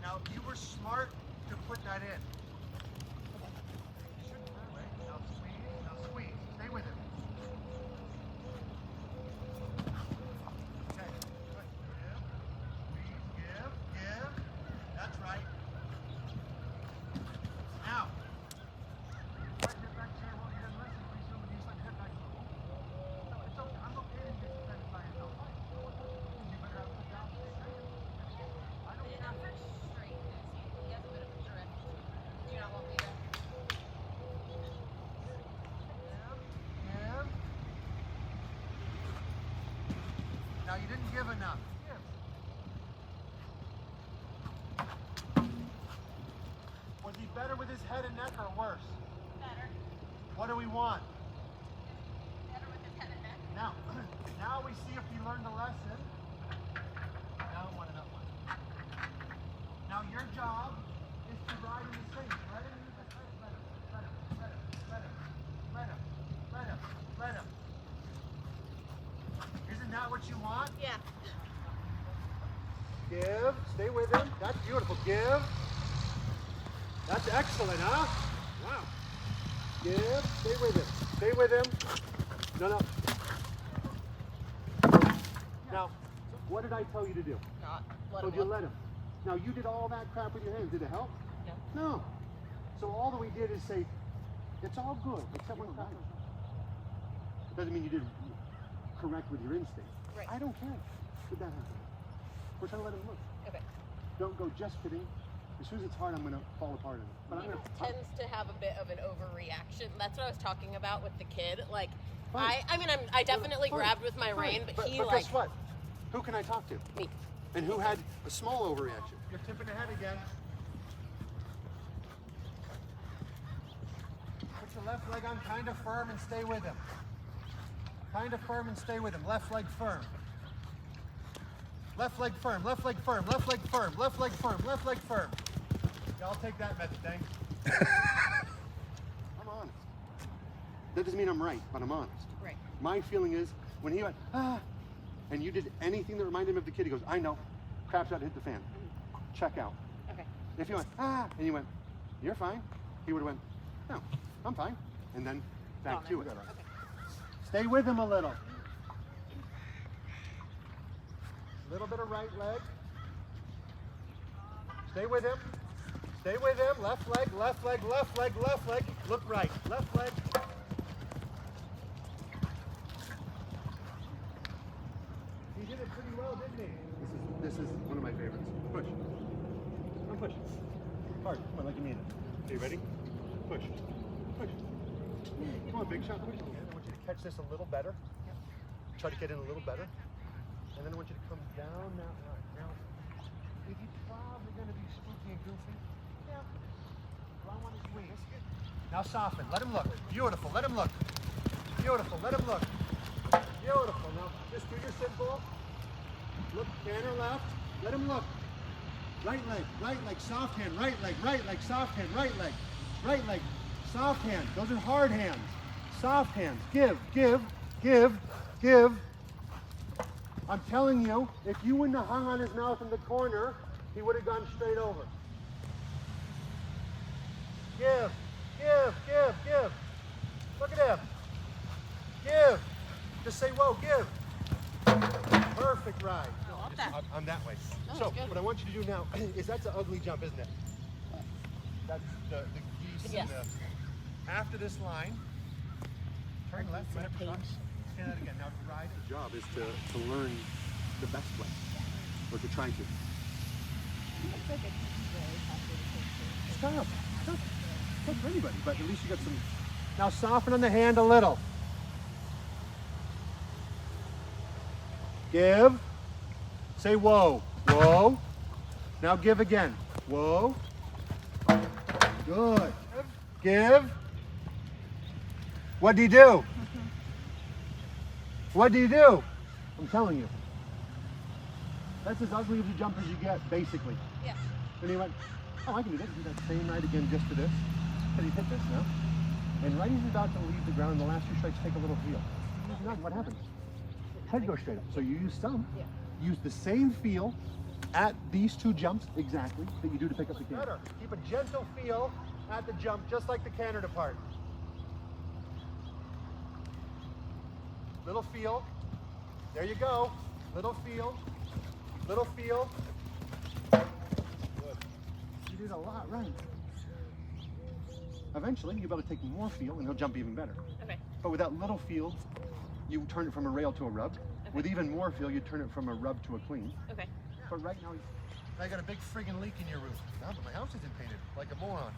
Now, if you were smart to put that in. Now squeeze, stay with it. Okay, good. Give. That's right. Now, hit back chair while he doesn't listen. Please don't use like hit back rule. No, it's okay. I'm okay to get defended by yourself. You better have to put down for a second. I don't care. Straight. He has a bit of a drift. Do you not want me to? Give. Now you didn't give enough. Give. Was he better with his head and neck or worse? Better. What do we want? Better with his head and neck. Now we see if he learned a lesson. Now one and up one. Now your job is to ride in the sink. Let him use his head. Let him. Isn't that what you want? Yeah. Give. Stay with him. That's beautiful. Give. That's excellent, huh? Wow. Give. Stay with him. Stay with him. No. Now, what did I tell you to do? Not let So him you look. let him. Now you did all that crap with your hands. Did it help? No. No. So all that we did is say, it's all good, except when crap. Doesn't mean you did correct with your instinct. Right. I don't care. Did that happen? We're trying to let him look. Okay. Don't go just kidding. As soon as it's hard, I'm going to fall apart in it. But I'm He going to. tends to have a bit of an overreaction. That's what I was talking about with the kid. Like, Fine. I definitely Fine. grabbed with my Fine. rein, but he but like guess what? Who can I talk to? me. And who had a small overreaction? You're tipping the head again. Put your left leg on kind of firm and stay with him. Kind of firm and stay with him. Left leg firm. Left leg firm, left leg firm, left leg firm, left leg firm, left leg firm. Yeah, I'll take that method, thanks. I'm honest. That doesn't mean I'm right, but I'm honest. Right. My feeling is, when he went, and you did anything that reminded him of the kid, he goes, I know, crap's about to hit the fan. Check out. Okay. If you went, and you went, you're fine, he would have went, no, I'm fine. And then back to it. Okay. Stay with him a little. Little bit of right leg. Stay with him. Stay with him. Left leg, left leg, left leg, left leg. Look right. Left leg. He did it pretty well, didn't he? This is one of my favorites. Push. Come push. Hard. Come on, like you mean it. Okay, ready? Push. Push. Come on, big shot. Push. I want you to catch this a little better. Try to get in a little better. And then I want you to come down now. Now, if you're probably going to be spooky and goofy, yeah. Well, I want to squeeze. Now soften. Let him look. Beautiful. Let him look. Beautiful. Let him look. Beautiful. Now just do your simple. Look, can or left. Let him look. Right leg, soft hand. Right leg, soft hand. Right leg, soft hand. Those are hard hands. Soft hands. Give. I'm telling you, if you wouldn't have hung on his mouth in the corner, he would have gone straight over. Give. Look at him. Give. Just say, whoa, give. Perfect ride. I love that. I'm that way. Oh, So, good. what I want you to do now is that's an ugly jump, isn't it? That's the geese. Yes. And after this line, turn left, right, stand that again. Now to ride. The job is to learn the best way, or to try to. Stop. It's not for anybody, but at least you got some. Now soften on the hand a little. Give. Say whoa. Whoa. Now give again. Whoa. Good. Give. What do you do? What do you do? I'm telling you. That's as ugly of a jump as you get, basically. Yeah. And he went, oh, I can do this. Do that same ride again just to this. But he hit this now. And right as he's about to leave the ground, the last 2 strikes take a little heel. What happens? Head goes straight up. So you use some. Yeah. Use the same feel at these two jumps exactly that you do to pick up the canter. Better. Keep a gentle feel at the jump, just like the canter depart. Little feel. There you go. Little feel. Little feel. Good. You did a lot right. Eventually, you'll be able to take more feel and he'll jump even better. Okay. But with that little feel, you turn it from a rail to a rub. Okay. With even more feel, you turn it from a rub to a clean. Okay. But right now, I got a big friggin' leak in your roof. Now, but my house isn't painted like a moron.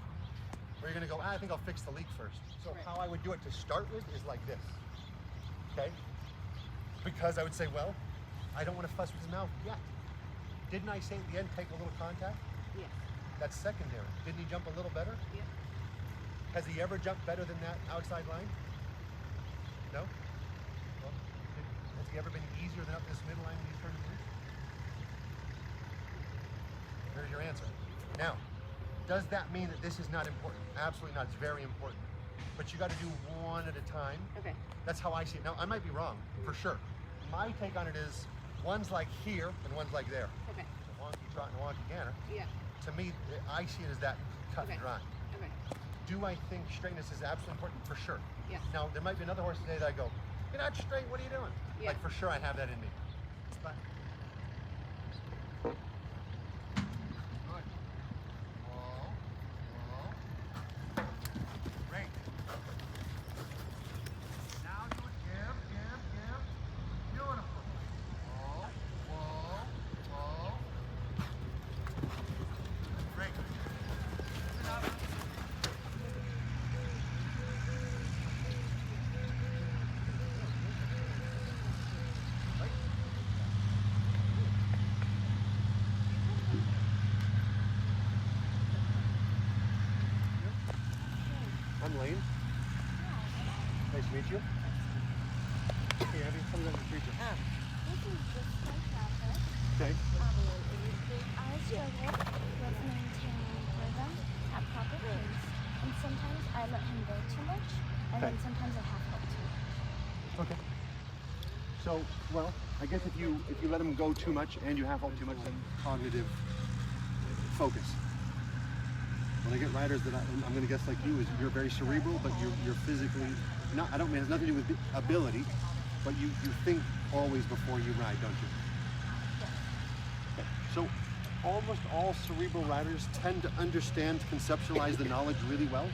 Or you're gonna go, I think I'll fix the leak first. So how I would do it to start with is like this, okay? Because I would say, well, I don't want to fuss with his mouth yet. Didn't I say at the end, take a little contact? Yeah. That's secondary. Didn't he jump a little better? Yeah. Has he ever jumped better than that outside line? No? Well, has he ever been easier than up this middle line when he's turned loose? There's your answer. Now, does that mean that this is not important? Absolutely not. It's very important. But you got to do one at a time. Okay. That's how I see it. Now, I might be wrong, for sure. My take on it is, one's like here and one's like there. Okay. A wonky trot and a wonky canter. Yeah. To me, I see it as that cut and dry. Okay. Do I think straightness is absolutely important? For sure. Yeah. Now, there might be another horse today that I go, you're not straight, what are you doing? Yeah. Like, for sure I have that in me. But I'm Lane. Nice to meet you. Hey, Abby, come down to the creature. This is just my traffic. Okay. I struggle with maintaining rhythm at proper pace, and sometimes I let him go too much, and then sometimes I half help too much. Okay. So, well, I guess if you let him go too much and you half help too much, then cognitive focus. When I get riders that I'm going to guess like you, is you're very cerebral, but you're physically not. I don't mean it has nothing to do with ability, but you think always before you ride, don't you? Okay. So almost all cerebral riders tend to understand, conceptualize the knowledge really well,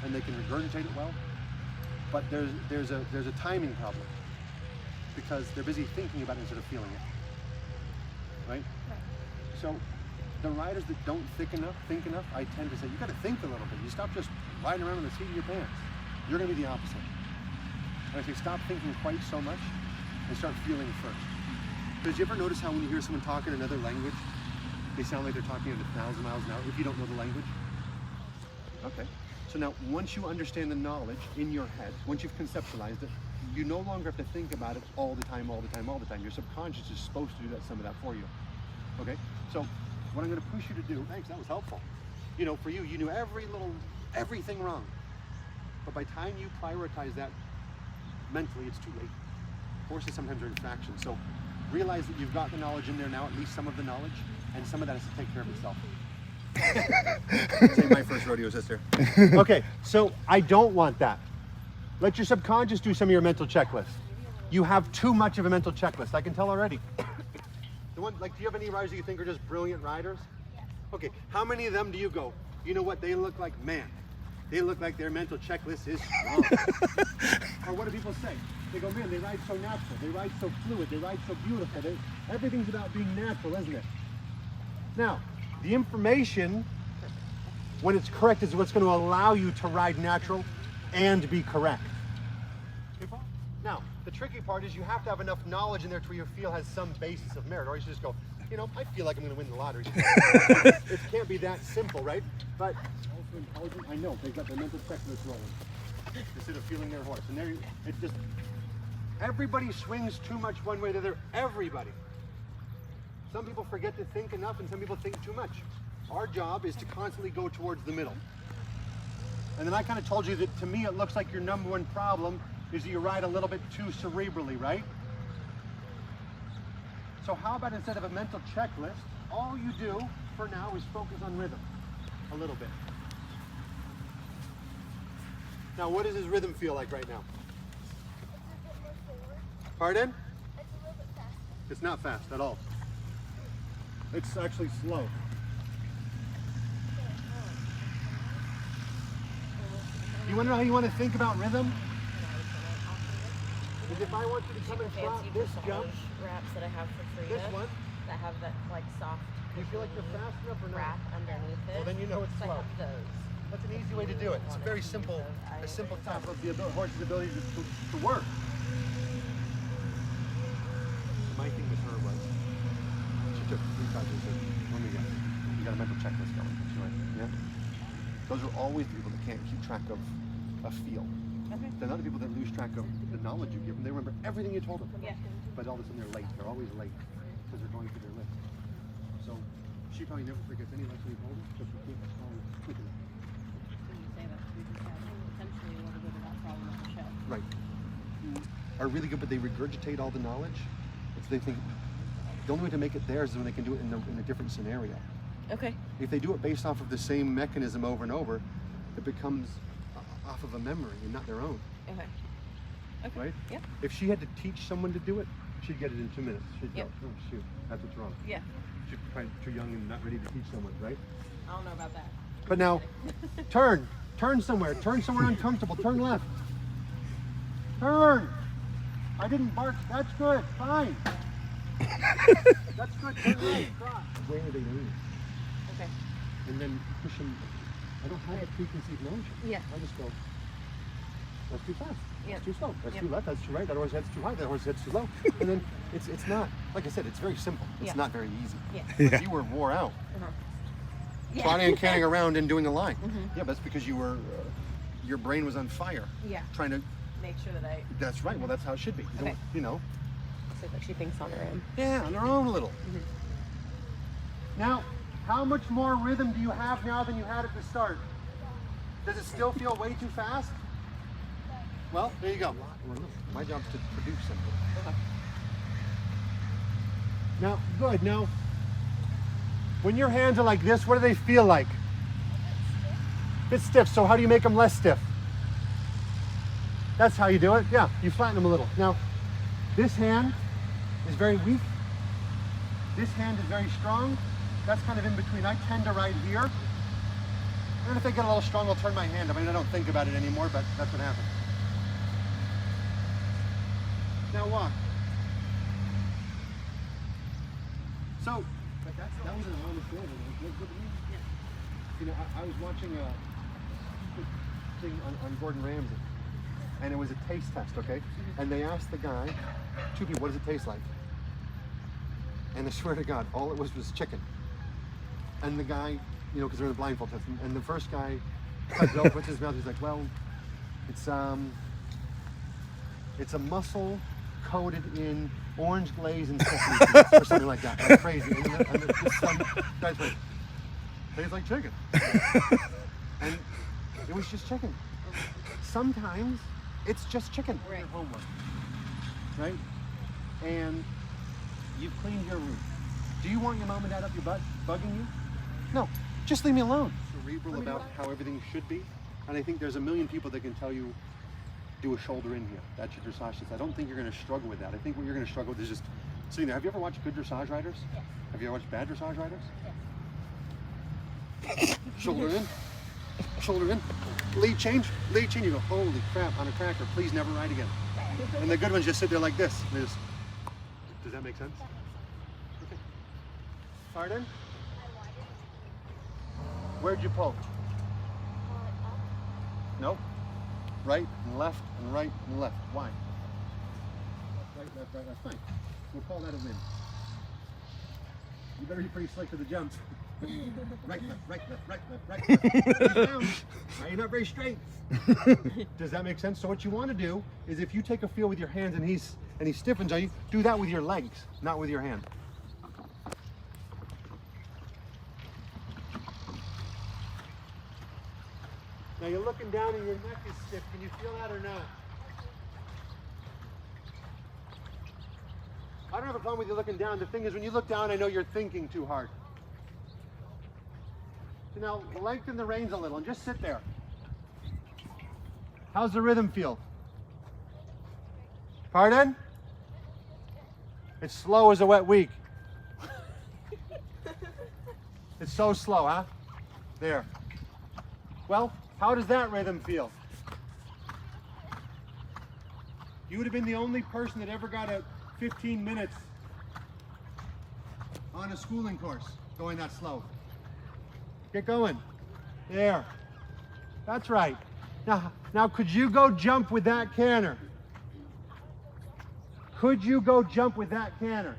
and they can regurgitate it well. But there's a timing problem because they're busy thinking about it instead of feeling it, right? So the riders that don't think enough, I tend to say, you got to think a little bit. You stop just riding around in the seat of your pants. You're going to be the opposite. And I say, stop thinking quite so much and start feeling first. Because you ever notice how when you hear someone talk in another language, they sound like they're talking at 1,000 miles an hour if you don't know the language? Okay. So now, once you understand the knowledge in your head, once you've conceptualized it, you no longer have to think about it all the time. Your subconscious is supposed to do some of that for you. Okay? So what I'm going to push you to do, thanks, that was helpful. You know, for you, you knew everything wrong. But by the time you prioritize that mentally, it's too late. Horses sometimes are in fractions. So realize that you've got the knowledge in there now, at least some of the knowledge, and some of that has to take care of itself. Say my first rodeo, sister. Okay, so I don't want that. Let your subconscious do some of your mental checklist. You have too much of a mental checklist. I can tell already. The one, like, do you have any riders that you think are just brilliant riders? Yes. Okay, how many of them do you go, you know what, they look like, man, they look like their mental checklist is strong. Or what do people say? They go, man, they ride so natural, they ride so fluid, they ride so beautiful. Everything's about being natural, isn't it? Now, the information, when it's correct, is what's going to allow you to ride natural and be correct. Now, the tricky part is you have to have enough knowledge in there to where your feel has some basis of merit, or you should just go, you know, I feel like I'm going to win the lottery. It can't be that simple, right? But also intelligent, I know, they've got their mental checklist rolling instead of feeling their horse. And there, it's just, everybody swings too much one way or the other. Everybody. Some people forget to think enough and some people think too much. Our job is to constantly go towards the middle. And then I kind of told you that to me it looks like your number one problem is that you ride a little bit too cerebrally, right? So how about instead of a mental checklist, all you do for now is focus on rhythm a little bit. Now, what does his rhythm feel like right now? It's a bit more forward. Pardon? It's a little bit faster. It's not fast at all. It's actually slow. You want to know how you want to think about rhythm? Is if I want you to come and drop Fancy this jump, dressage wraps that I have for Frida. this one, That have that like soft. do you feel like you're fast enough or not? Wrap underneath it. Well, then you know it's So slow. I have those. That's an easy way to do it. It's very simple, a simple type of the horse's ability to work. My thing with her was, she took 3 touches and let me guess, you got a mental checklist going. Yeah? Those are always the people that can't keep track of a feel. Okay. They're not the people that lose track of the knowledge you give them. They remember everything you told them. Yeah. But all of a sudden they're late. They're always late because they're going through their list. So she probably never forgets any lesson you told her, but she keeps on tweaking it. When you say that, we just have essentially a little bit of that problem with the show. Right. Are really good, but they regurgitate all the knowledge. It's they think the only way to make it theirs is when they can do it in a different scenario. Okay. If they do it based off of the same mechanism over and over, it becomes off of a memory and not their own. Okay. Okay. Right? Yep. If she had to teach someone to do it, she'd get it in 2 minutes. She'd Yep. go, oh shoot, that's what's wrong. Yeah. She's probably too young and not ready to teach someone, right? I don't know about that. But now, turn somewhere uncomfortable, turn left. Turn! I didn't bark, that's good, fine. That's good, turn right, cross. Where are they doing? Okay. And then push them. I don't have a preconceived notion. Yeah. I just go, that's too fast. Yeah. That's too slow. That's Yeah. too left. That's too right. That horse head's too high. That horse head's too low. And then it's not, like I said, it's very simple. It's Yeah. not very easy. Yeah. But you were wore out, Yeah. trotting and canting around and doing a line. Mhm. Yeah, but that's because you were, your brain was on fire. Yeah. Trying to, Make sure that I. that's right. Well, that's how it should be. You Okay. don't, you know. So that she thinks on her own. Yeah, on their own a little. Mhm. Now, how much more rhythm do you have now than you had at the start? Does it still feel way too fast? Well, there you go. My job is to produce something. Okay. Now, good. Now, when your hands are like this, what do they feel like? A bit stiff. So how do you make them less stiff? That's how you do it. Yeah, you flatten them a little. Now, this hand is very weak. This hand is very strong. That's kind of in between. I tend to ride here. And if I get a little strong, I'll turn my hand up. I mean, I don't think about it anymore, but that's what happens. Now walk. So, but that was an honest feeling. You know, I was watching a thing on Gordon Ramsay, and it was a taste test, okay? And they asked the guy, 2 people, what does it taste like? And I swear to God, all it was chicken. And the guy, you know, because they're in the blindfold test, and the first guy cuts it open, puts it in his mouth, he's like, well, it's a mussel coated in orange glaze and sesame seeds, or something like that. Like crazy. And this guy's like, tastes like chicken. And it was just chicken. Sometimes it's just chicken. Right. Homework. Right? And you've cleaned your room. Do you want your mom and dad up your butt bugging you? No. Just leave me alone. Cerebral about how everything should be. And I think there's a million people that can tell you, do a shoulder in here. That's your dressage test. I don't think you're going to struggle with that. I think what you're going to struggle with is just sitting there. Have you ever watched good dressage riders? Yes. Have you ever watched bad dressage riders? Yes. Shoulder in, shoulder in, lead change. You go, holy crap, on a cracker, please never ride again. And the good ones just sit there like this. They just, does that make sense? Okay. Pardon? Where'd you pull? Up. Nope. Right and left and right and left. Why? Right, left, right, left. Fine. We'll call that a win. You better be pretty slick to the jumps. Right, left, right, left, right, left, right, left. He's down. Now you're not very straight. Does that make sense? So what you want to do is if you take a feel with your hands and he stiffens on you, do that with your legs, not with your hand. Now you're looking down and your neck is stiff. Can you feel that or not? don't have a problem with you looking down. The thing is, when you look down, I know you're thinking too hard. So now lengthen the reins a little and just sit there. How's the rhythm feel? Pardon? It's slow as a wet week. It's so slow, huh? There. Well, how does that rhythm feel? You would have been the only person that ever got a 15 minutes on a schooling course going that slow. Get going. There. That's right. Now could you go jump with that canter? Could you go jump with that canter?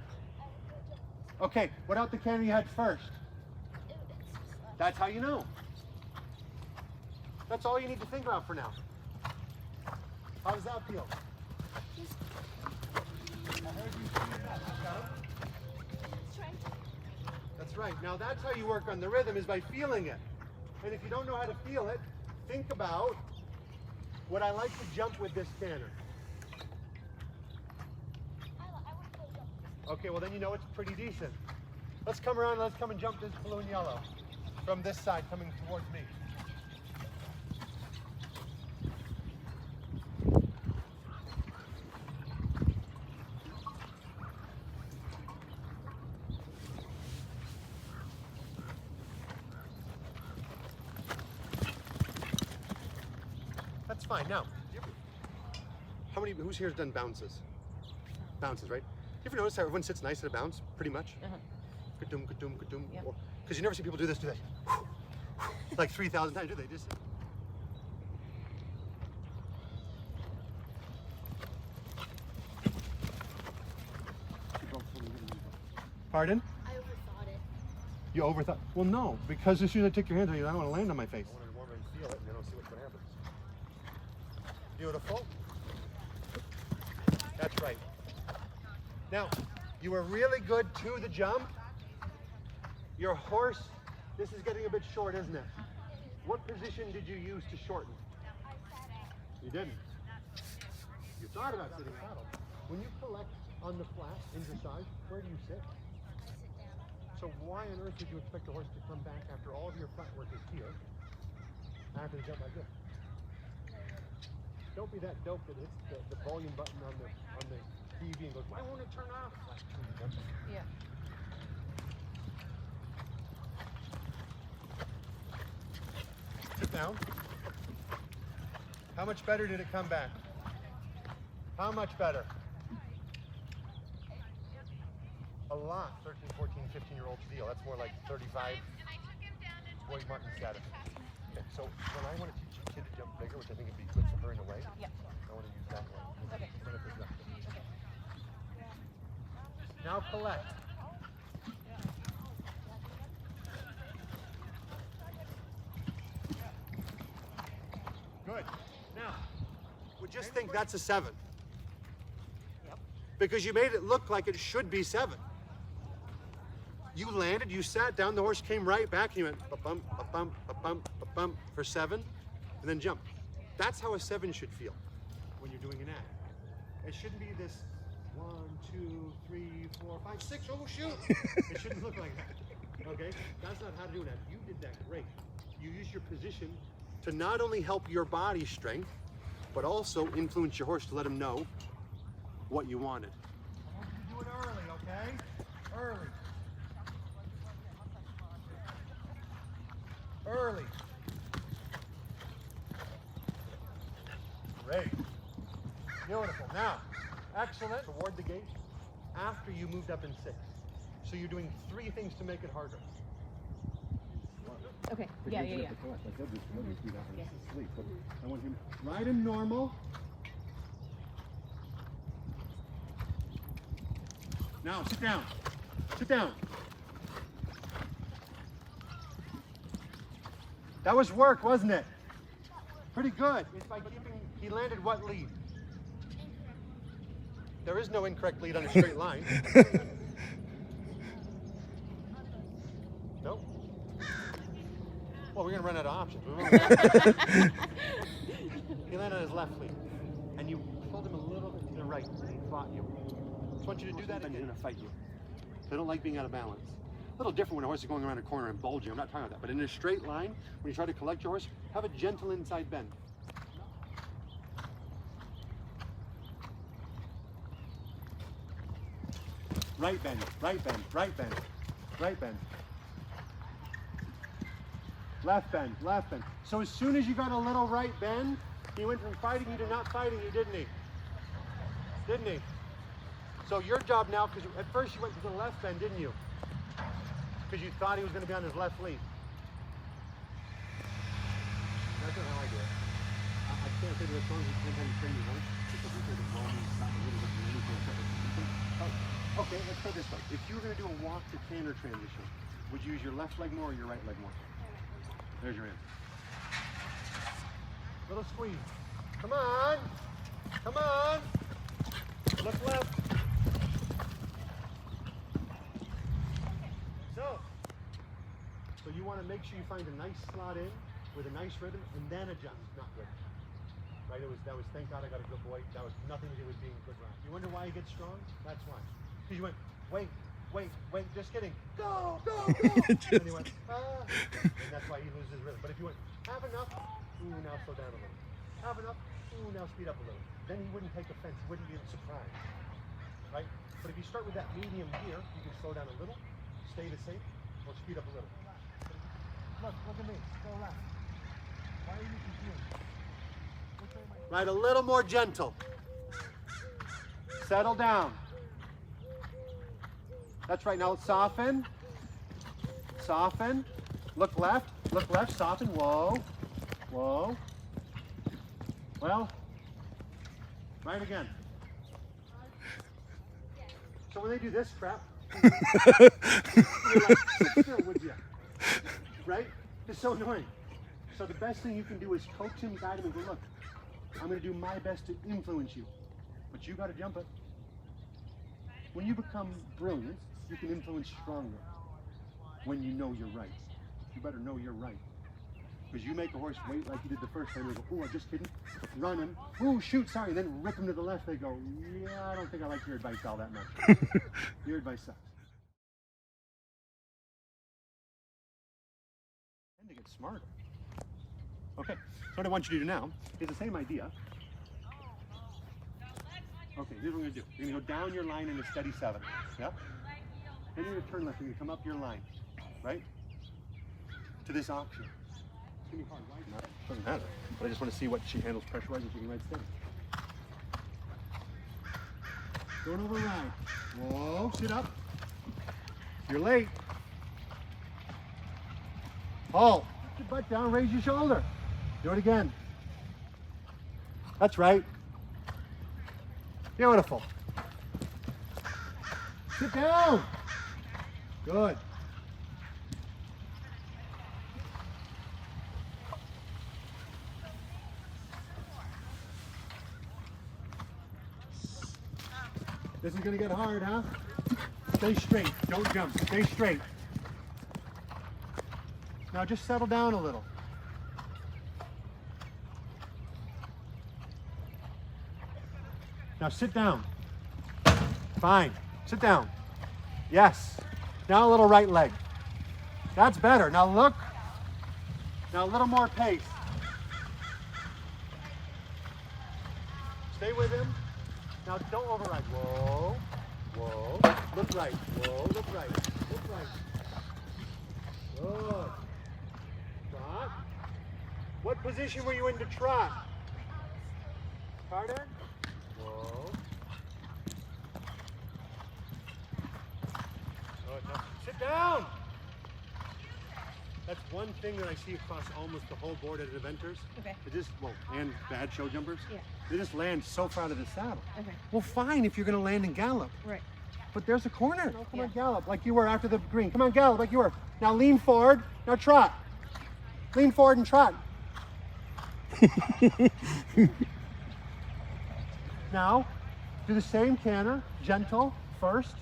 Okay, what about the canter you had first? That's how you know. That's all you need to think about for now. How does that feel? I heard you say that. That's right. Now that's how you work on the rhythm, is by feeling it. And if you don't know how to feel it, think about, would I like to jump with this canter? Okay, well then you know it's pretty decent. Let's come around and let's come and jump this blue and yellow from this side coming towards me. That's fine. Now, who's here has done bounces? Bounces, right? You ever notice how everyone sits nice at a bounce, pretty much? Ka-doom, ka-doom, ka-doom. Because you never see people do this, do they? Like 3,000 times, do they? Just. Pardon? I overthought it. You overthought? Well, no, because as soon as I take your hands on you, I don't want to land on my face. I want to warm and feel it, and then I'll see what happens. Beautiful. That's right. Now, you were really good to the jump. Your horse, this is getting a bit short, isn't it? What position did you use to shorten? You didn't. You thought about sitting saddle. When you collect on the flat in dressage, where do you sit? So why on earth did you expect the horse to come back after all of your front work is here, after the jump like this? Don't be that dope that hits the volume button on the TV and goes, why won't it turn off? Yeah. Sit down. How much better did it come back? How much better? A lot. 13, 14, 15-year-old deal. That's more like 35. Boy Martin status. Okay, so when I want to teach a kid to jump bigger, which I think would be good for her in a way, I want to use that one. Okay. Now collect. Good. Now, we just think that's a 7. Yep. Because you made it look like it should be 7. You landed, you sat down, the horse came right back, and you went ba-bump, ba-bump, ba-bump, ba-bump for 7, and then jump. That's how a 7 should feel when you're doing an act. It shouldn't be this 1, 2, 3, 4, 5, 6. Oh shoot! It shouldn't look like that. Okay? That's not how to do that. You did that great. You used your position to not only help your body strength, but also influence your horse to let him know what you wanted. I want you to do it early, okay? Early. Early. Great. Beautiful. Now, excellent. Toward the gate after you moved up in 6. So you're doing 3 things to make it harder. Okay. Yeah. I want him right in normal. Now, sit down. Sit down. That was work, wasn't it? Pretty good. It's by keeping, he landed what lead? There is no incorrect lead on a straight line. Nope. Well, we're going to run out of options. He landed on his left lead. And you pulled him a little bit to the right, and he fought you. just want you to do that again. He's gonna fight you. They don't like being out of balance. A little different when a horse is going around a corner and bulging. I'm not talking about that. But in a straight line, when you try to collect your horse, have a gentle inside bend. Right bend, right bend, right bend, right bend. Left bend, left bend. So as soon as you got a little right bend, he went from fighting you to not fighting you, didn't he? Didn't he? So your job now, because at first you went to the left bend, didn't you? Because you thought he was going to be on his left lead. That's not how I do it. I can't say this long as you can't have you train your horse, because we take the ball and stop a little bit from anything except for something. Okay, let's put it this way. If you were going to do a walk to canter transition, would you use your left leg more or your right leg more? There's your answer. Little squeeze. Come on. Come on. Look left. So you want to make sure you find a nice slot in with a nice rhythm and then adjust. Not good. Right? That was thank God I got a good boy. That was nothing to do with being a good rider. You wonder why he gets strong? That's why. Because you went, wait, just kidding. Go. And he went, and that's why he loses rhythm. But if you went, have enough, ooh, now slow down a little. Have enough, ooh, now speed up a little. Then he wouldn't take offense, he wouldn't be surprised. Right? But if you start with that medium here, you can slow down a little, stay the same, or speed up a little. Look at me, go left. Why are you confused? Right, a little more gentle. Settle down. That's right, now soften. Soften. Look left, soften, whoa. Well, right again. So when they do this crap, you're like, sit still, would you? Right? It's so annoying. So the best thing you can do is coax him, guide him, and go, look, I'm going to do my best to influence you, but you got to jump it. When you become brilliant, you can influence stronger when you know you're right. You better know you're right. Because you make a horse wait like you did the first time, they go, oh, I'm just kidding, run him, oh, shoot, sorry, then rip him to the left, they go, yeah, I don't think I like your advice all that much. Your advice sucks. And to get smarter. Okay, so what I want you to do now is the same idea. Okay, here's what we're going to do. You're going to go down your line in a steady 7. Yeah? Then you're going to turn left. You're going to come up your line. Right? To this option. It's going to be hard. Why not? Doesn't matter. But I just want to see what she handles pressure-wise and she can ride steady. Going over right. Whoa, sit up. You're late. Halt. Put your butt down, raise your shoulder. Do it again. That's right. Beautiful. Sit down. Good. This is going to get hard, huh? Stay straight. Don't jump. Stay straight. Now just settle down a little. Now sit down. Fine. Sit down. Yes. Now a little right leg. That's better. Now look. Now a little more pace. Stay with him. Now don't override. Whoa. Whoa. Look right. Whoa. Look right. Look right. Good. Trot. What position were you in to trot? Harder. Whoa. Good. Now sit down. That's one thing that I see across almost the whole board at eventers. Okay. It just, well, and bad show jumpers. Yeah. They just land so far out of the saddle. Okay. Well, fine if you're going to land and gallop. Right. But there's a corner. No, come Yeah. on, gallop like you were after the green. Come on, gallop like you were. Now lean forward. Now trot. Lean forward and trot. Now, do the same canter. Gentle first.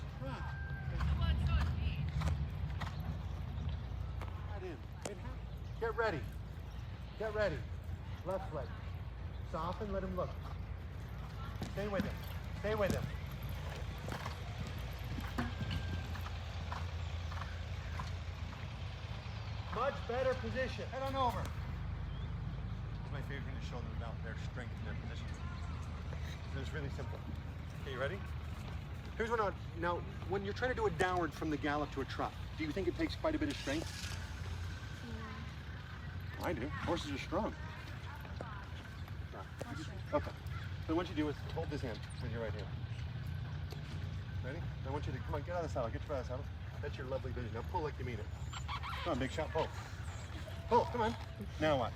Get ready. Get ready. Left leg. Soften, let him look. Stay with him. Stay with him. Much better position. Head on over. It's my favorite thing to show them about their strength and their position. It's really simple. Okay, you ready? Here's what I now, when you're trying to do a downward from the gallop to a trot, do you think it takes quite a bit of strength? I do. Horses are strong. Okay. So what you do is hold this hand with your right hand. Ready? I want you to, come on, get out of the saddle. Get your out of the saddle. That's your lovely vision. Now pull like you mean it. Come on, big shot. Pull. Pull. Come on. Now watch.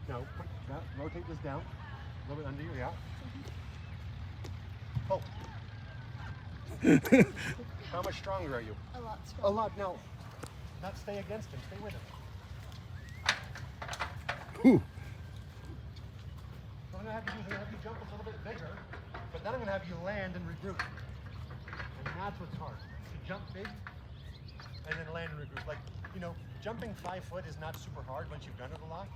Now put that, rotate this down. A little bit under you. Yeah. Pull. How much stronger are you? A lot stronger. A lot. No. Not stay against him. Stay with him. Whew. What I'm going to have you do is I'm going to have you jump a little bit bigger, but then I'm going to have you land and regroup. And that's what's hard. You jump big, and then land and regroup. Like, you know, jumping 5 foot is not super hard once you've done it a lot.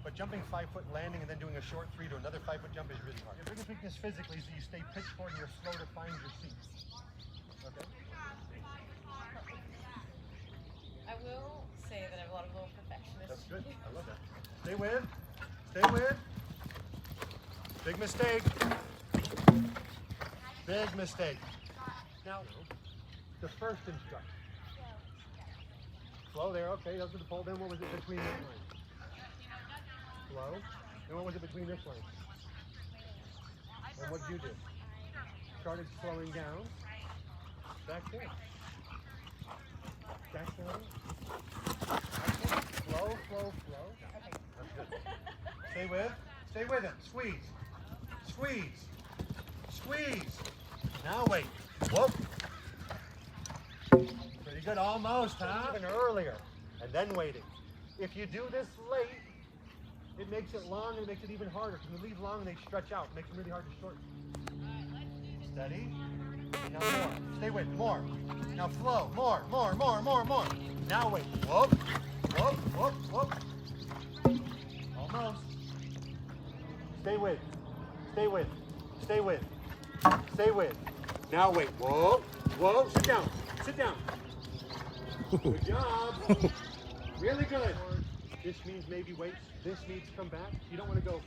But jumping 5 foot, landing, and then doing a short 3 to another 5 foot jump is really hard. Your biggest weakness physically is that you stay pitched forward and you're slow to find your seat. Okay? I will say that I'm a lot of little perfectionist. That's good. I love that. Stay with. Stay with. Big mistake. Big mistake. Now, the first instruction. Slow there. Okay, those are the pole. Then what was it between this line? Slow. And what was it between this line? And what did you do? Started slowing down. Back there. Back down. Flow, flow, flow. Okay. That's good. Stay with. Stay with him. Squeeze. Squeeze. Squeeze. Now wait. Whoop. Pretty good. Almost, huh? Even earlier. And then waiting. If you do this late, it makes it long and it makes it even harder. When you leave long, they stretch out. It makes it really hard to shorten. Steady. Now more. Stay with. More. Now flow. More, more, more, more, more. Now wait. Whoop. Whoop, whoop, whoop. Almost. Stay with. Stay with. Stay with. Stay with. Now wait. Whoa. Whoa. Sit down. Sit down. Good job. Really good. This means maybe wait. This needs to come back. You don't want to go.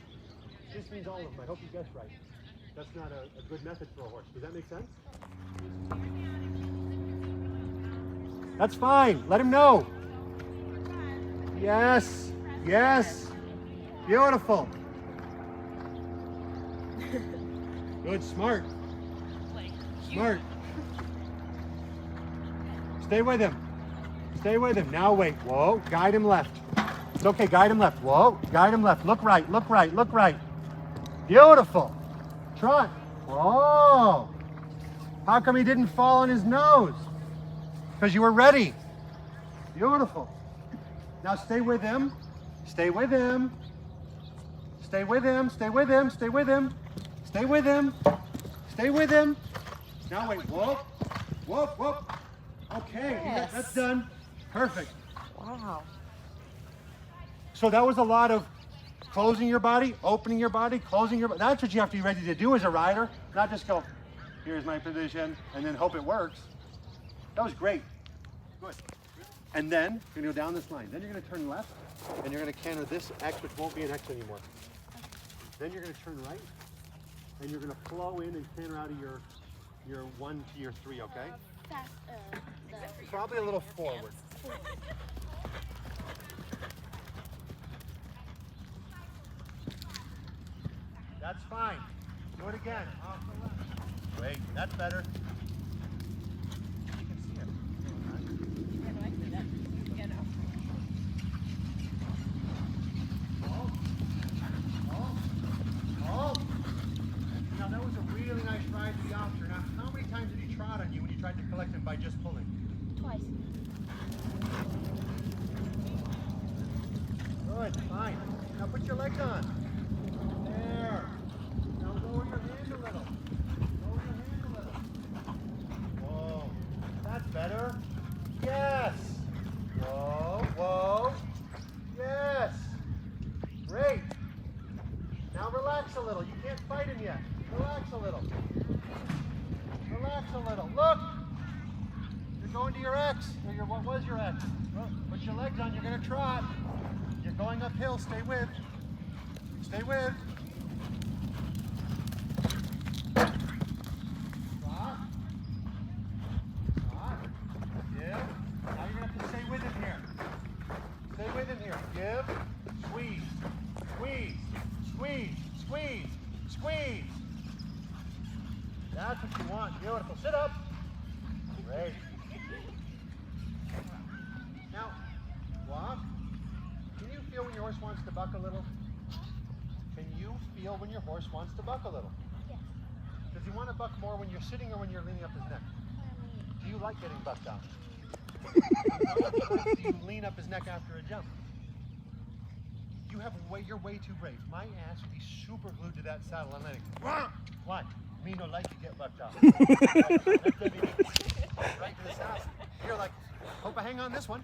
This means all of them. I hope you guessed right. That's not a good method for a horse. Does that make sense? That's fine. Let him know. Yes. Yes. Beautiful. Good. Smart. Smart. Stay with him. Stay with him. Now wait. Whoa. Guide him left. It's okay. Guide him left. Whoa. Guide him left. Look right. Look right. Look right. Beautiful. Trot. Whoa. How come he didn't fall on his nose? Because you were ready. Beautiful. Now stay with him. Stay with him. Stay with him. Stay with him. Stay with him. Stay with him. Stay with him. Now wait. Whoop. Whoop. Whoop. Okay. Yes. That's done. Perfect. Wow. So that was a lot of closing your body, opening your body, closing your body. That's what you have to be ready to do as a rider, not just go, here's my position, and then hope it works. That was great. Good. And then you're going to go down this line. Then you're going to turn left, and you're going to canter this X, which won't be an X anymore. Then you're going to turn right, and you're going to flow in and canter out of your 1 to your 3, okay? Fast, Probably a little forward. That's fine. Do it again. Off the left. Wait, that's better. You can see it. Oh. Now that was a really nice ride to the officer. Now, how many times did he trot on you when you tried to collect him by just pulling? twice. Good, fine. Now put your legs on. There. Now lower your hand a little. Lower your hand a little. Whoa. That's better. Yes. Whoa, whoa. Yes. Great. Now relax a little. You can't fight him yet. Relax a little. Relax a little. Look. You're going to your X. Or your, what was your X? Well, put Put your legs on, you're gonna trot. You're going uphill, stay with. Stay with. Trot. Trot. Give. Now you're gonna have to stay with him here. Stay with him here. Give. Squeeze. Squeeze. Squeeze. Squeeze. Squeeze. That's what you want. Beautiful. Sit up. Great. Now, walk. Can you feel when your horse wants to buck a little? Can you feel when your horse wants to buck a little? Yes. Does he want to buck more when you're sitting or when you're leaning up his neck? Do you like getting bucked up? Do you lean up his neck after a jump? You're way too brave. My ass would be super glued to that saddle. I'm like, why? Me no like to get bucked up. Right to the saddle. You're like, hope I hang on this one.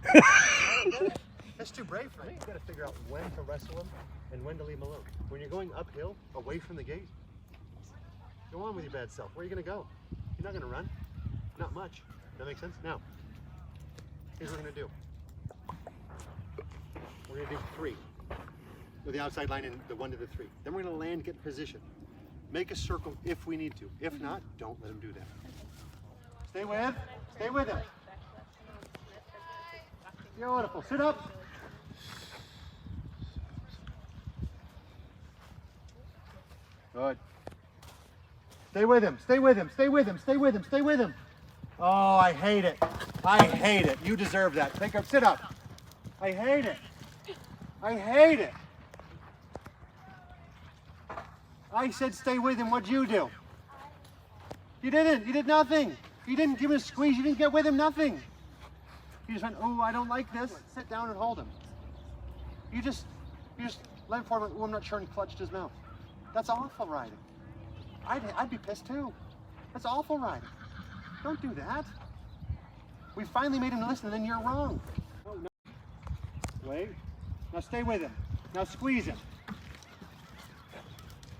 That's too brave for me. You've got to figure out when to wrestle him and when to leave him alone. When you're going uphill, away from the gate, go on with your bad self. Where are you going to go? You're not going to run. Not much. That makes sense? Now, here's what we're going to do. We're going to do 3. With the outside line and the 1 to the 3. Then we're going to land, get in position. Make a circle if we need to. If not, don't let him do that. Stay with. Stay with him. Beautiful. Sit up. Good. Stay with him. Stay with him. Stay with him. Stay with him. Stay with him. Oh, I hate it. I hate it. You deserve that. Take up. Sit up. I hate it. I hate it. I said stay with him. What'd you do? You didn't. You did nothing. You didn't give him a squeeze. You didn't get with him. Nothing. You just went, oh, I don't like this. Sit down and hold him. You just let him forward. Oh, I'm not sure, and clutched his mouth. That's awful riding. I'd be pissed too. That's awful riding. Don't do that. We finally made him listen, and then you're wrong. Oh, no. Wait. Now stay with him. Now squeeze him.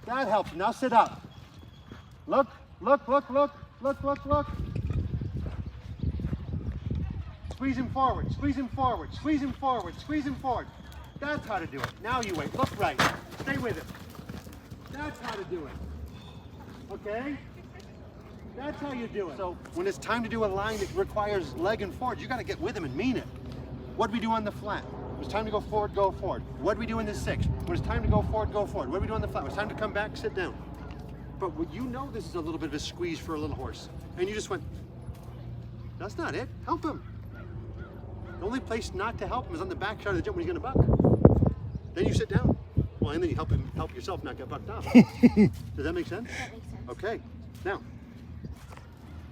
That helps. Now sit up. Look, look, look, look, look, look, look. Squeeze him forward, squeeze him forward, squeeze him forward, squeeze him forward. That's how to do it. Now you wait. Look right. Stay with him. That's how to do it. Okay? That's how you do it. So when it's time to do a line that requires leg and forward, you got to get with him and mean it. What do we do on the flat? When it's time to go forward, go forward. What do we do in the 6? When it's time to go forward, go forward. What do we do on the flat? When it's time to come back, sit down. But you know this is a little bit of a squeeze for a little horse. And you just went, that's not it. Help him. The only place not to help him is on the back side of the jump when he's going to buck. Then you sit down. Well, and then you help yourself not get bucked off. Does that make sense? That makes sense. Okay. Now,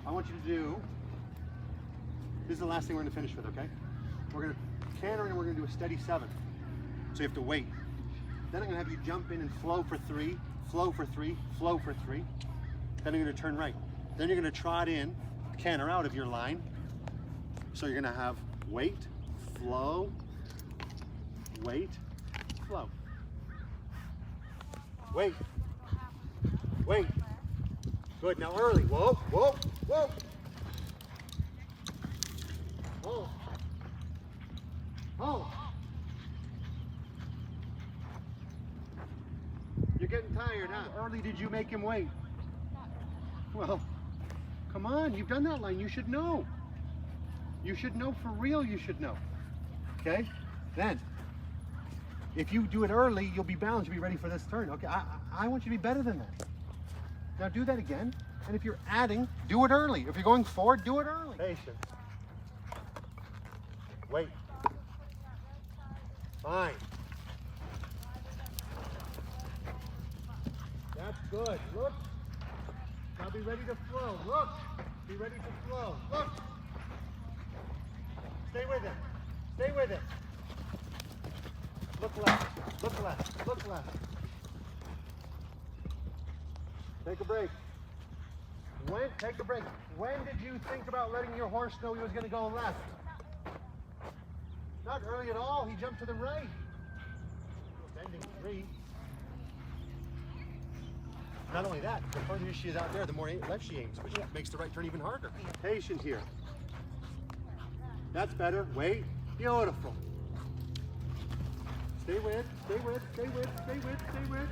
I want you to do, this is the last thing we're going to finish with, okay? We're going to canter and we're going to do a steady 7. So you have to wait. Then I'm going to have you jump in and flow for 3, flow for 3, flow for 3. Then I'm going to turn right. Then you're going to trot in, canter out of your line. So you're going to have wait, flow, wait, flow. Wait, wait. Good, now early. Whoa, whoa, whoa. Whoa. Oh. You're getting tired, huh? Early did you make him wait? Well, come on, you've done that line. You should know. You should know for real, you should know. Okay? Then, if you do it early, you'll be balanced, you'll be ready for this turn. Okay, I want you to be better than that. Now do that again. And if you're adding, do it early. If you're going forward, do it early. Patience. Wait. Fine. That's good. Look. Now be ready to flow. Look. Be ready to flow. Look. Stay with him. Stay with him. Look left. Look left. Look left. Take a break. Take a break. When did you think about letting your horse know he was going to go left? Not early at all. He jumped to the right. Bending 3. Not only that, the further she is out there, the more left she aims, which makes the right turn even harder. Patient here. That's better. Wait. Beautiful. Stay with, stay with, stay with, stay with, stay with.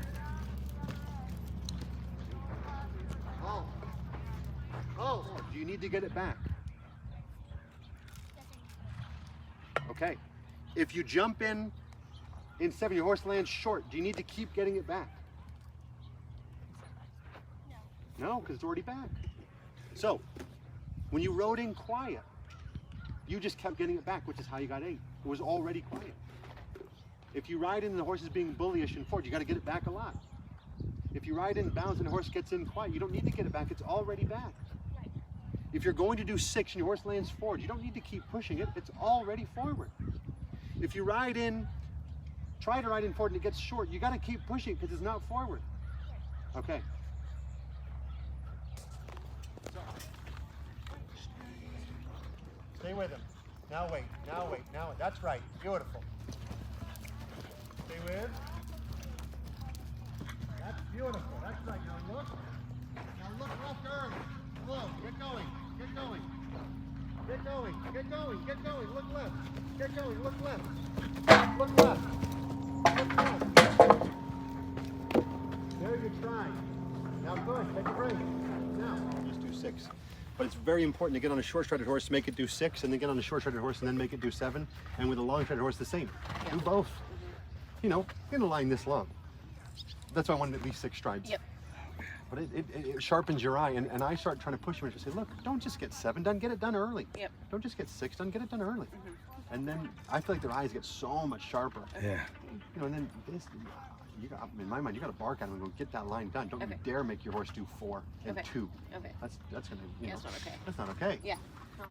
Oh. Oh, do you need to get it back? Okay. If you jump in 7, your horse lands short, do you need to keep getting it back? No, because it's already back. So, when you rode in quiet, you just kept getting it back, which is how you got 8. It was already quiet. If you ride in and the horse is being bullyish and forward, you got to get it back a lot. If you ride in bounds and the horse gets in quiet, you don't need to get it back, it's already back. If you're going to do 6 and your horse lands forward, you don't need to keep pushing it, it's already forward. If you ride in, try to ride in forward and it gets short, you got to keep pushing it because it's not forward. Okay. Stay with him. Now wait, now wait, now wait. That's right, beautiful. Stay with. That's beautiful, that's right. Now look left early. Look, get going, get going. Get going, get going, get going, look left. Get going, look left. Look left. Look left. There you're trying. Now good, take a break. Now, just do 6. But it's very important to get on a short-strided horse, make it do 6, and then get on a short-strided horse and then make it do 7. And with a long-strided horse, the same. Yeah. Do both. You know, in a line this long. That's why I wanted at least 6 strides. Yep. But it sharpens your eye, and I start trying to push them and just say, look, don't just get 7 done, get it done early. Yep. Don't just get 6 done, get it done early. And then I feel like their eyes get so much sharper. Yeah. You know, and then this, you got, in my mind, you got to bark at them and go get that line done. Don't you dare make your horse do 4 and 2. Okay. That's gonna, you know, that's not okay. That's not okay. Yeah.